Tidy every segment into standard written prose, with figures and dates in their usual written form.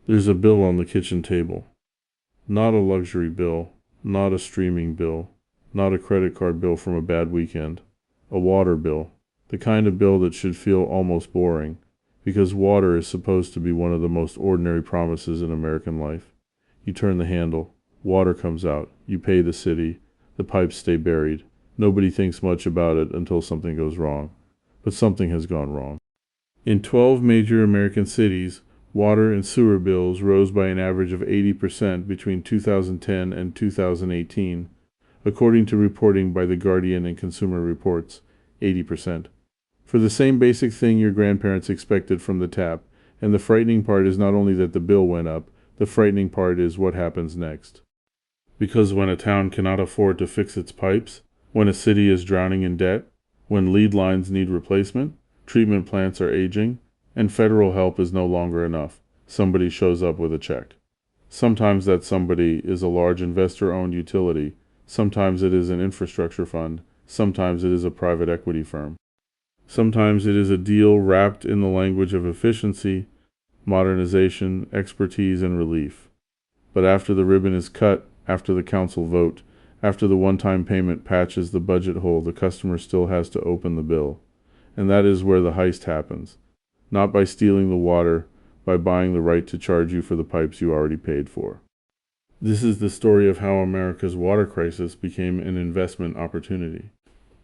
There's a bill on the kitchen table. Not a luxury bill, not a streaming bill, not a credit card bill from a bad weekend. A water bill. The kind of bill that should feel almost boring, because water is supposed to be one of the most ordinary promises in American life. You turn the handle, water comes out, you pay the city, the pipes stay buried. Nobody thinks much about it until something goes wrong. But something has gone wrong. In 12 major American cities, water and sewer bills rose by an average of 80% between 2010 and 2018, according to reporting by The Guardian and Consumer Reports. 80%. For the same basic thing your grandparents expected from the tap, and the frightening part is not only that the bill went up, the frightening part is what happens next. Because when a town cannot afford to fix its pipes, when a city is drowning in debt, when lead lines need replacement, treatment plants are aging, and federal help is no longer enough, somebody shows up with a check. Sometimes that somebody is a large investor-owned utility, sometimes it is an infrastructure fund, sometimes it is a private equity firm. Sometimes it is a deal wrapped in the language of efficiency, modernization, expertise, and relief. But after the ribbon is cut, after the council vote, after the one-time payment patches the budget hole, the customer still has to open the bill. And that is where the heist happens. Not by stealing the water, by buying the right to charge you for the pipes you already paid for. This is the story of how America's water crisis became an investment opportunity.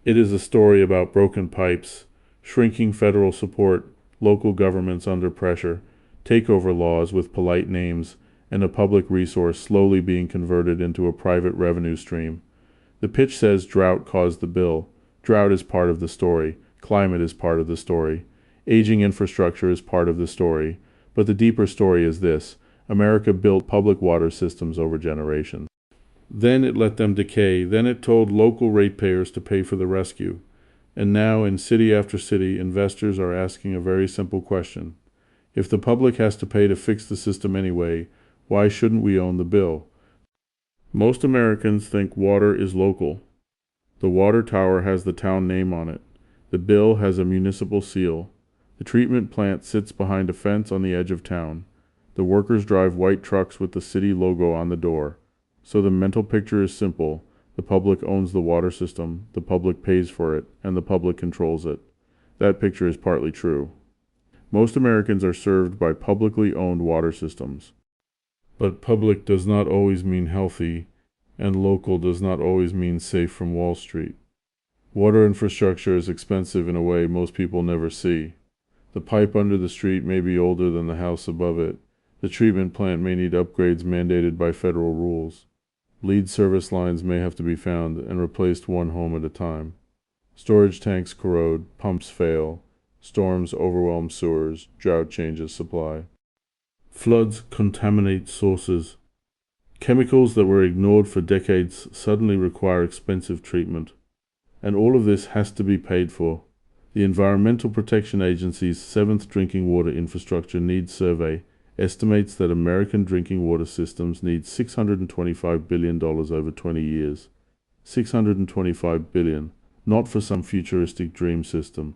It is a story about broken pipes, shrinking federal support, local governments under pressure, takeover laws with polite names, and a public resource slowly being converted into a private revenue stream. The pitch says drought caused the bill. Drought is part of the story. Climate is part of the story. Aging infrastructure is part of the story. But the deeper story is this: America built public water systems over generations. Then it let them decay. Then it told local ratepayers to pay for the rescue. And now, in city after city, investors are asking a very simple question. If the public has to pay to fix the system anyway, why shouldn't we own the bill? Most Americans think water is local. The water tower has the town name on it. The bill has a municipal seal. The treatment plant sits behind a fence on the edge of town. The workers drive white trucks with the city logo on the door. So the mental picture is simple. The public owns the water system, the public pays for it, and the public controls it. That picture is partly true. Most Americans are served by publicly owned water systems. But public does not always mean healthy, and local does not always mean safe from Wall Street. Water infrastructure is expensive in a way most people never see. The pipe under the street may be older than the house above it. The treatment plant may need upgrades mandated by federal rules. Lead service lines may have to be found and replaced one home at a time. Storage tanks corrode, pumps fail, storms overwhelm sewers, drought changes supply. Floods contaminate sources. Chemicals that were ignored for decades suddenly require expensive treatment. And all of this has to be paid for. The Environmental Protection Agency's 7th Drinking Water Infrastructure Needs Survey estimates that American drinking water systems need $625 billion over 20 years. $625 billion, not for some futuristic dream system.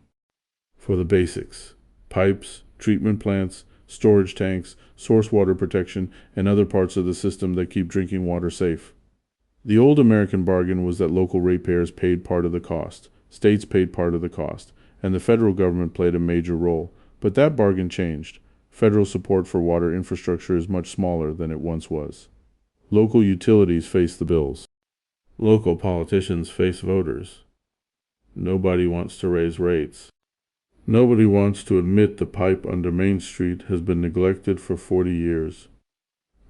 For the basics: pipes, treatment plants, storage tanks, source water protection, and other parts of the system that keep drinking water safe. The old American bargain was that local ratepayers paid part of the cost, states paid part of the cost, and the federal government played a major role. But that bargain changed. Federal support for water infrastructure is much smaller than it once was. Local utilities face the bills. Local politicians face voters. Nobody wants to raise rates. Nobody wants to admit the pipe under Main Street has been neglected for 40 years.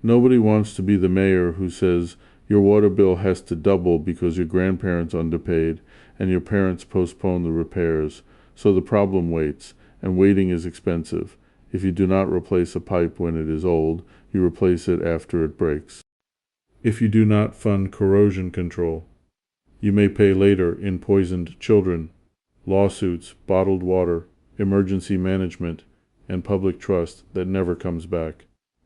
Nobody wants to be the mayor who says your water bill has to double because your grandparents underpaid and your parents postponed the repairs, so the problem waits, and waiting is expensive. If you do not replace a pipe when it is old, you replace it after it breaks. If you do not fund corrosion control, you may pay later in poisoned children, lawsuits, bottled water, emergency management, and public trust that never comes back.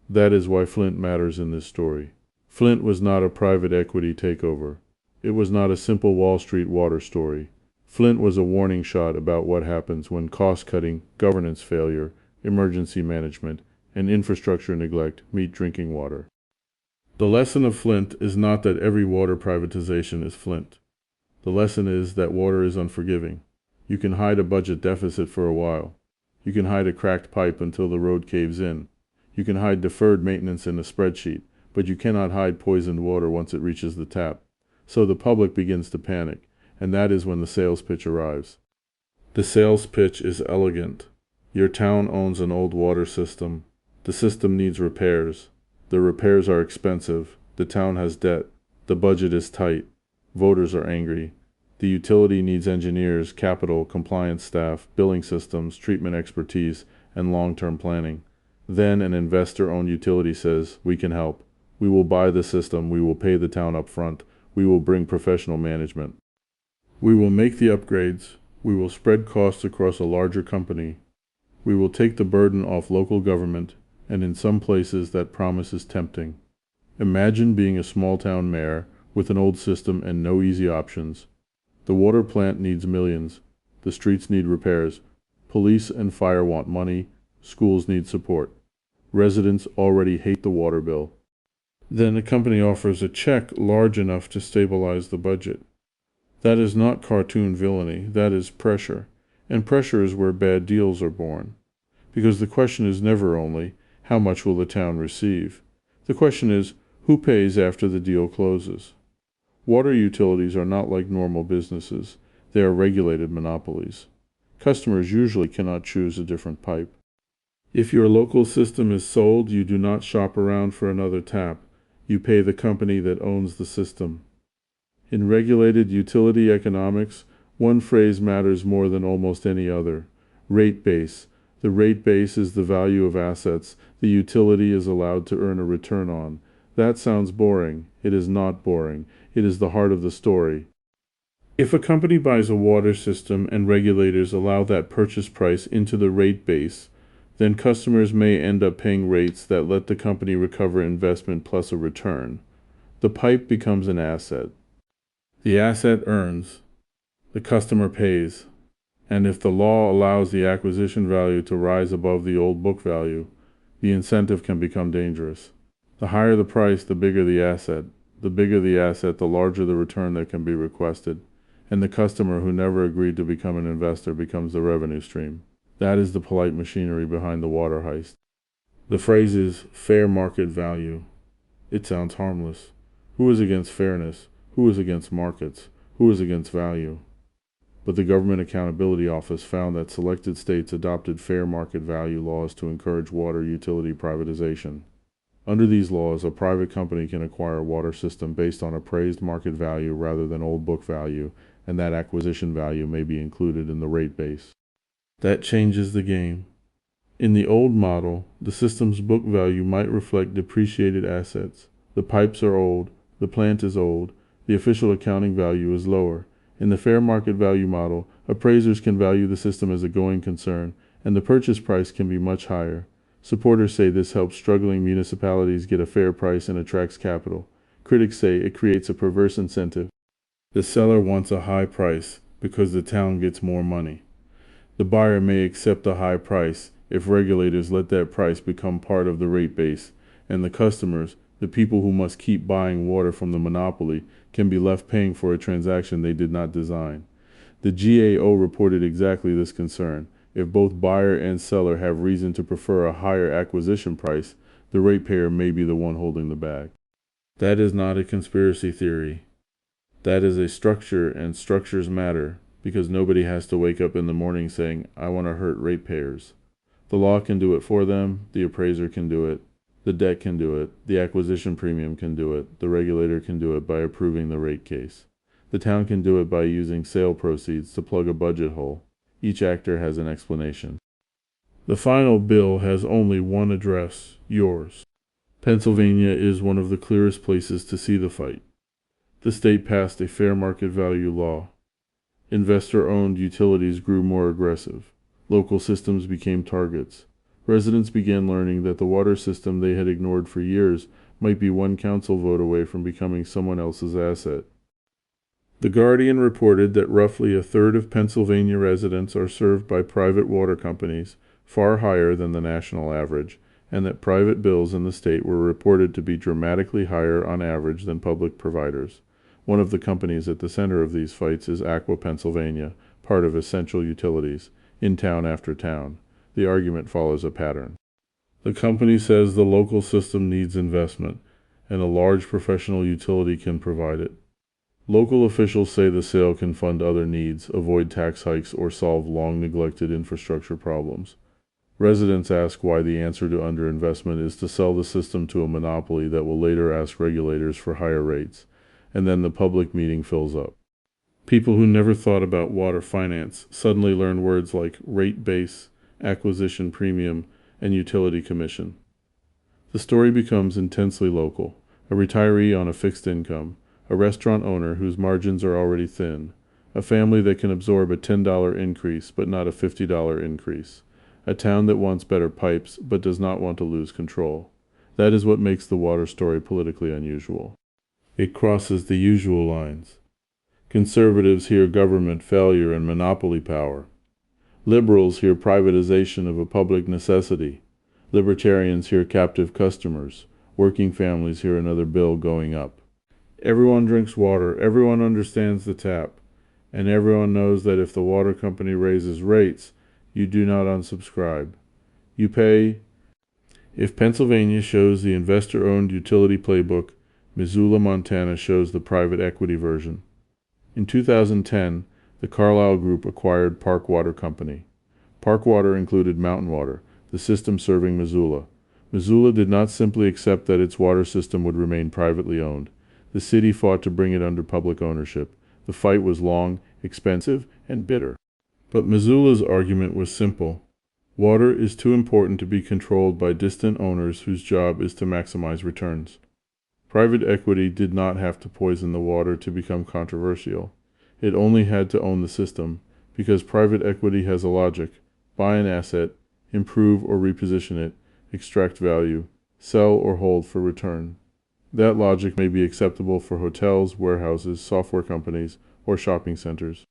That is why Flint matters in this story. Flint was not a private equity takeover. It was not a simple Wall Street water story. Flint was a warning shot about what happens when cost-cutting, governance failure, emergency management, and infrastructure neglect meet drinking water. The lesson of Flint is not that every water privatization is Flint. The lesson is that water is unforgiving. You can hide a budget deficit for a while. You can hide a cracked pipe until the road caves in. You can hide deferred maintenance in a spreadsheet, but you cannot hide poisoned water once it reaches the tap. So the public begins to panic, and that is when the sales pitch arrives. The sales pitch is elegant. Your town owns an old water system. The system needs repairs. The repairs are expensive. The town has debt. The budget is tight. Voters are angry. The utility needs engineers, capital, compliance staff, billing systems, treatment expertise, and long-term planning. Then an investor-owned utility says, "We can help. We will buy the system. We will pay the town up front. We will bring professional management. We will make the upgrades. We will spread costs across a larger company. We will take the burden off local government, and in some places that promise is tempting." Imagine being a small-town mayor with an old system and no easy options. The water plant needs millions. The streets need repairs. Police and fire want money. Schools need support. Residents already hate the water bill. Then a company offers a check large enough to stabilize the budget. That is not cartoon villainy, that is pressure. And pressure is where bad deals are born. Because the question is never only, how much will the town receive? The question is, who pays after the deal closes? Water utilities are not like normal businesses. They are regulated monopolies. Customers usually cannot choose a different pipe. If your local system is sold, you do not shop around for another tap. You pay the company that owns the system. In regulated utility economics, one phrase matters more than almost any other: rate base. The rate base is the value of assets the utility is allowed to earn a return on. That sounds boring. It is not boring. It is the heart of the story. If a company buys a water system and regulators allow that purchase price into the rate base, then customers may end up paying rates that let the company recover investment plus a return. The pipe becomes an asset. The asset earns. The customer pays. And if the law allows the acquisition value to rise above the old book value, the incentive can become dangerous. The higher the price, the bigger the asset. The bigger the asset, the larger the return that can be requested. And the customer who never agreed to become an investor becomes the revenue stream. That is the polite machinery behind the water heist. The phrase is fair market value. It sounds harmless. Who is against fairness? Who is against markets? Who is against value? But the Government Accountability Office found that selected states adopted fair market value laws to encourage water utility privatization. Under these laws, a private company can acquire a water system based on appraised market value rather than old book value, and that acquisition value may be included in the rate base. That changes the game. In the old model, the system's book value might reflect depreciated assets. The pipes are old, the plant is old, the official accounting value is lower. In the fair market value model, appraisers can value the system as a going concern, and the purchase price can be much higher. Supporters say this helps struggling municipalities get a fair price and attracts capital. Critics say it creates a perverse incentive. The seller wants a high price because the town gets more money. The buyer may accept a high price if regulators let that price become part of the rate base, and the customers, the people who must keep buying water from the monopoly, can be left paying for a transaction they did not design. The GAO reported exactly this concern. If both buyer and seller have reason to prefer a higher acquisition price, the ratepayer may be the one holding the bag. That is not a conspiracy theory. That is a structure, and structures matter, because nobody has to wake up in the morning saying, "I want to hurt ratepayers." The law can do it for them, the appraiser can do it, the debt can do it, the acquisition premium can do it, the regulator can do it by approving the rate case. The town can do it by using sale proceeds to plug a budget hole. Each actor has an explanation. The final bill has only one address, yours. Pennsylvania is one of the clearest places to see the fight. The state passed a fair market value law. Investor-owned utilities grew more aggressive. Local systems became targets. Residents began learning that the water system they had ignored for years might be one council vote away from becoming someone else's asset. The Guardian reported that roughly a third of Pennsylvania residents are served by private water companies, far higher than the national average, and that private bills in the state were reported to be dramatically higher on average than public providers. One of the companies at the center of these fights is Aqua Pennsylvania, part of Essential Utilities, in town after town. The argument follows a pattern. The company says the local system needs investment, and a large professional utility can provide it. Local officials say the sale can fund other needs, avoid tax hikes, or solve long-neglected infrastructure problems. Residents ask why the answer to underinvestment is to sell the system to a monopoly that will later ask regulators for higher rates, and then the public meeting fills up. People who never thought about water finance suddenly learn words like rate base, acquisition premium, and utility commission. The story becomes intensely local. A retiree on a fixed income, a restaurant owner whose margins are already thin, a family that can absorb a $10 increase but not a $50 increase, a town that wants better pipes but does not want to lose control. That is what makes the water story politically unusual. It crosses the usual lines. Conservatives hear government failure and monopoly power. Liberals hear privatization of a public necessity. Libertarians hear captive customers. Working families hear another bill going up. Everyone drinks water, everyone understands the tap, and everyone knows that if the water company raises rates, you do not unsubscribe. You pay. If Pennsylvania shows the investor-owned utility playbook, Missoula, Montana shows the private equity version. In 2010, the Carlyle Group acquired Park Water Company. Park Water included Mountain Water, the system serving Missoula. Missoula did not simply accept that its water system would remain privately owned. The city fought to bring it under public ownership. The fight was long, expensive, and bitter. But Missoula's argument was simple. Water is too important to be controlled by distant owners whose job is to maximize returns. Private equity did not have to poison the water to become controversial. It only had to own the system, because private equity has a logic: buy an asset, improve or reposition it, extract value, sell or hold for return. That logic may be acceptable for hotels, warehouses, software companies, or shopping centers.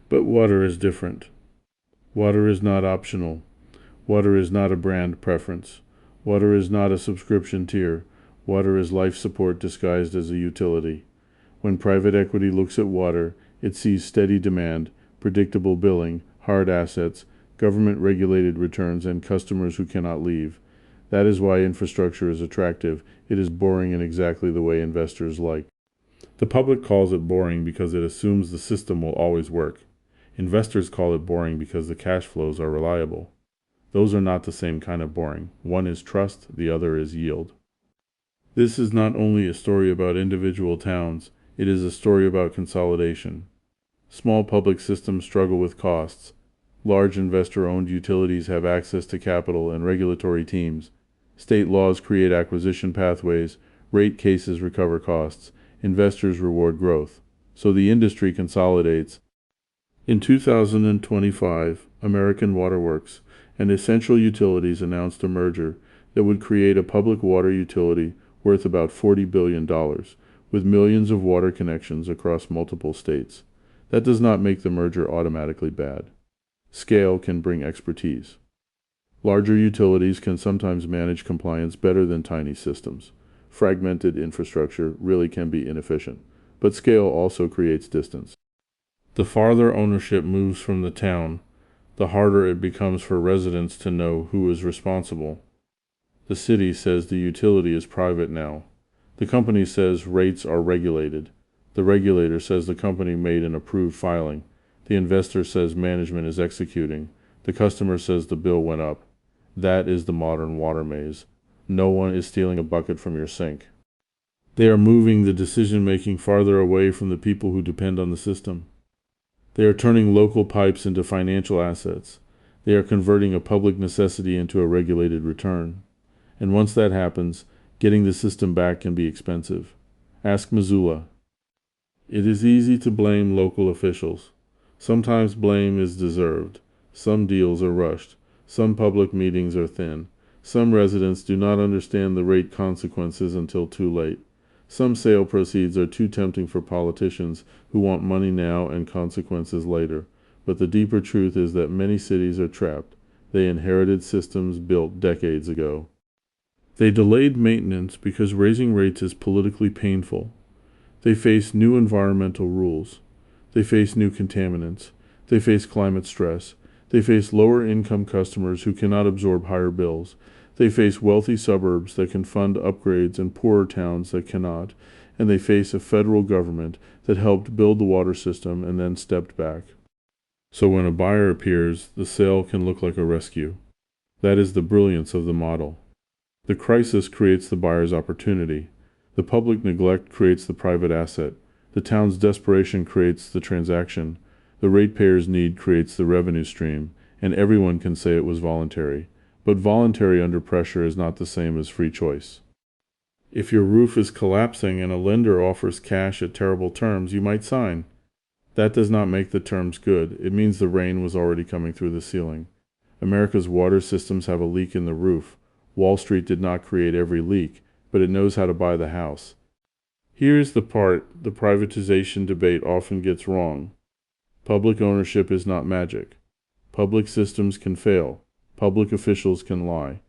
But water is different. Water is not optional. Water is not a brand preference. Water is not a subscription tier. Water is life support disguised as a utility. When private equity looks at water, it sees steady demand, predictable billing, hard assets, government-regulated returns, and customers who cannot leave. That is why infrastructure is attractive. It is boring in exactly the way investors like. The public calls it boring because it assumes the system will always work. Investors call it boring because the cash flows are reliable. Those are not the same kind of boring. One is trust, the other is yield. This is not only a story about individual towns, it is a story about consolidation. Small public systems struggle with costs. Large investor-owned utilities have access to capital and regulatory teams. State laws create acquisition pathways, rate cases recover costs, investors reward growth. So the industry consolidates. In 2025, American Waterworks and Essential Utilities announced a merger that would create a public water utility worth about $40 billion, with millions of water connections across multiple states. That does not make the merger automatically bad. Scale can bring expertise. Larger utilities can sometimes manage compliance better than tiny systems. Fragmented infrastructure really can be inefficient, but scale also creates distance. The farther ownership moves from the town, the harder it becomes for residents to know who is responsible. The city says the utility is private now. The company says rates are regulated. The regulator says the company made an approved filing. The investor says management is executing. The customer says the bill went up. That is the modern water maze. No one is stealing a bucket from your sink. They are moving the decision-making farther away from the people who depend on the system. They are turning local pipes into financial assets. They are converting a public necessity into a regulated return. And once that happens, getting the system back can be expensive. Ask Missoula. It is easy to blame local officials. Sometimes blame is deserved. Some deals are rushed. Some public meetings are thin. Some residents do not understand the rate consequences until too late. Some sale proceeds are too tempting for politicians who want money now and consequences later. But the deeper truth is that many cities are trapped. They inherited systems built decades ago. They delayed maintenance because raising rates is politically painful. They face new environmental rules. They face new contaminants. They face climate stress. They face lower income customers who cannot absorb higher bills. They face wealthy suburbs that can fund upgrades and poorer towns that cannot. And they face a federal government that helped build the water system and then stepped back. So when a buyer appears, the sale can look like a rescue. That is the brilliance of the model. The crisis creates the buyer's opportunity. The public neglect creates the private asset. The town's desperation creates the transaction. The ratepayer's need creates the revenue stream, and everyone can say it was voluntary. But voluntary under pressure is not the same as free choice. If your roof is collapsing and a lender offers cash at terrible terms, you might sign. That does not make the terms good. It means the rain was already coming through the ceiling. America's water systems have a leak in the roof. Wall Street did not create every leak, but it knows how to buy the house. Here's the part the privatization debate often gets wrong. Public ownership is not magic. Public systems can fail. Public officials can lie.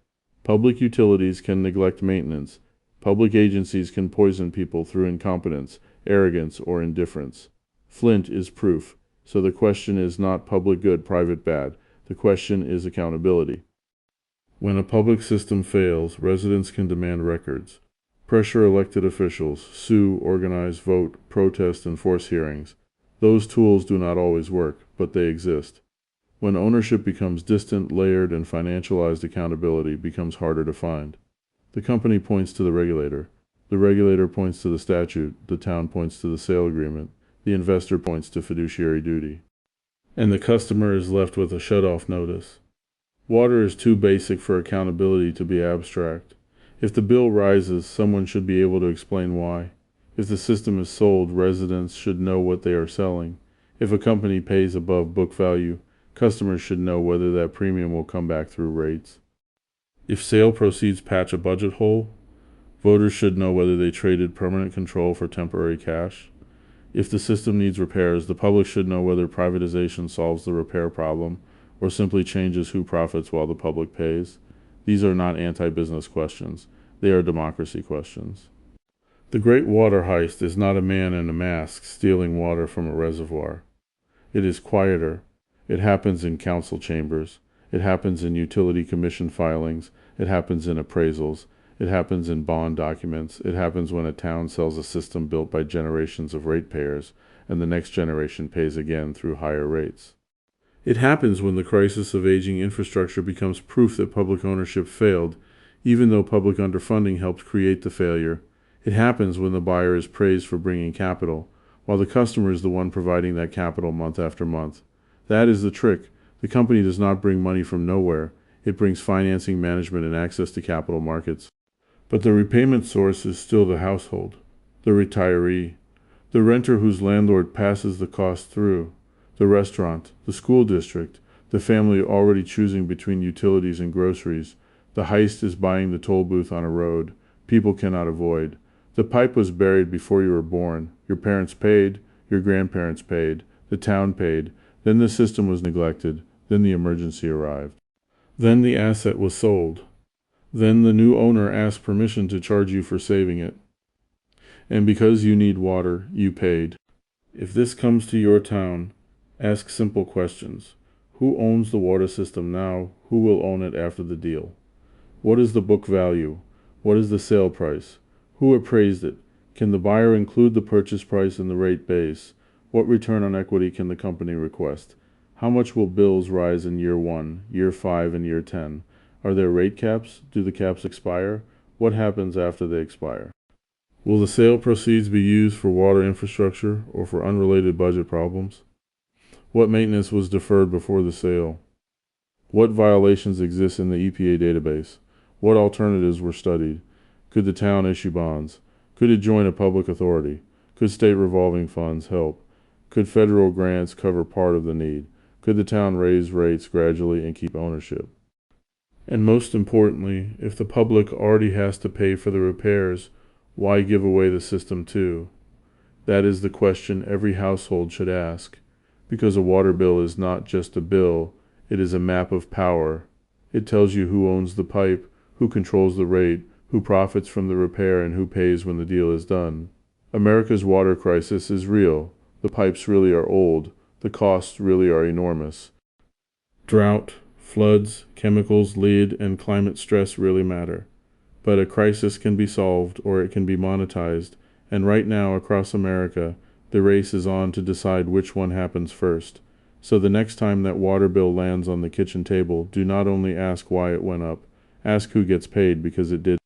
Public utilities can neglect maintenance. Public agencies can poison people through incompetence, arrogance, or indifference. Flint is proof. So the question is not public good, private bad. The question is accountability. When a public system fails, residents can demand records. Pressure elected officials, sue, organize, vote, protest, and force hearings. Those tools do not always work, but they exist. When ownership becomes distant, layered, and financialized, accountability becomes harder to find. The company points to the regulator. The regulator points to the statute. The town points to the sale agreement. The investor points to fiduciary duty. And the customer is left with a shut-off notice. Water is too basic for accountability to be abstract. If the bill rises, someone should be able to explain why. If the system is sold, residents should know what they are selling. If a company pays above book value, customers should know whether that premium will come back through rates. If sale proceeds patch a budget hole, voters should know whether they traded permanent control for temporary cash. If the system needs repairs, the public should know whether privatization solves the repair problem or simply changes who profits while the public pays. These are not anti-business questions. They are democracy questions. The great water heist is not a man in a mask stealing water from a reservoir. It is quieter. It happens in council chambers. It happens in utility commission filings. It happens in appraisals. It happens in bond documents. It happens when a town sells a system built by generations of ratepayers, and the next generation pays again through higher rates. It happens when the crisis of aging infrastructure becomes proof that public ownership failed, even though public underfunding helped create the failure. It happens when the buyer is praised for bringing capital, while the customer is the one providing that capital month after month. That is the trick. The company does not bring money from nowhere. It brings financing, management, and access to capital markets. But the repayment source is still the household, the retiree, the renter whose landlord passes the cost through, the restaurant, the school district, the family already choosing between utilities and groceries. The heist is buying the toll booth on a road people cannot avoid. The pipe was buried before you were born. Your parents paid, your grandparents paid, the town paid, then the system was neglected, then the emergency arrived. Then the asset was sold. Then the new owner asked permission to charge you for saving it. And because you need water, you paid. If this comes to your town, ask simple questions. Who owns the water system now? Who will own it after the deal? What is the book value? What is the sale price? Who appraised it? Can the buyer include the purchase price in the rate base? What return on equity can the company request? How much will bills rise in year 1, year 5, and year 10? Are there rate caps? Do the caps expire? What happens after they expire? Will the sale proceeds be used for water infrastructure or for unrelated budget problems? What maintenance was deferred before the sale? What violations exist in the EPA database? What alternatives were studied? Could the town issue bonds? Could it join a public authority? Could state revolving funds help? Could federal grants cover part of the need? Could the town raise rates gradually and keep ownership? And most importantly, if the public already has to pay for the repairs, why give away the system too? That is the question every household should ask, because a water bill is not just a bill, it is a map of power. It tells you who owns the pipe, who controls the rate, who profits from the repair and who pays when the deal is done. America's water crisis is real. The pipes really are old. The costs really are enormous. Drought, floods, chemicals, lead, and climate stress really matter. But a crisis can be solved or it can be monetized, and right now across America, the race is on to decide which one happens first. So the next time that water bill lands on the kitchen table, do not only ask why it went up, ask who gets paid because it did.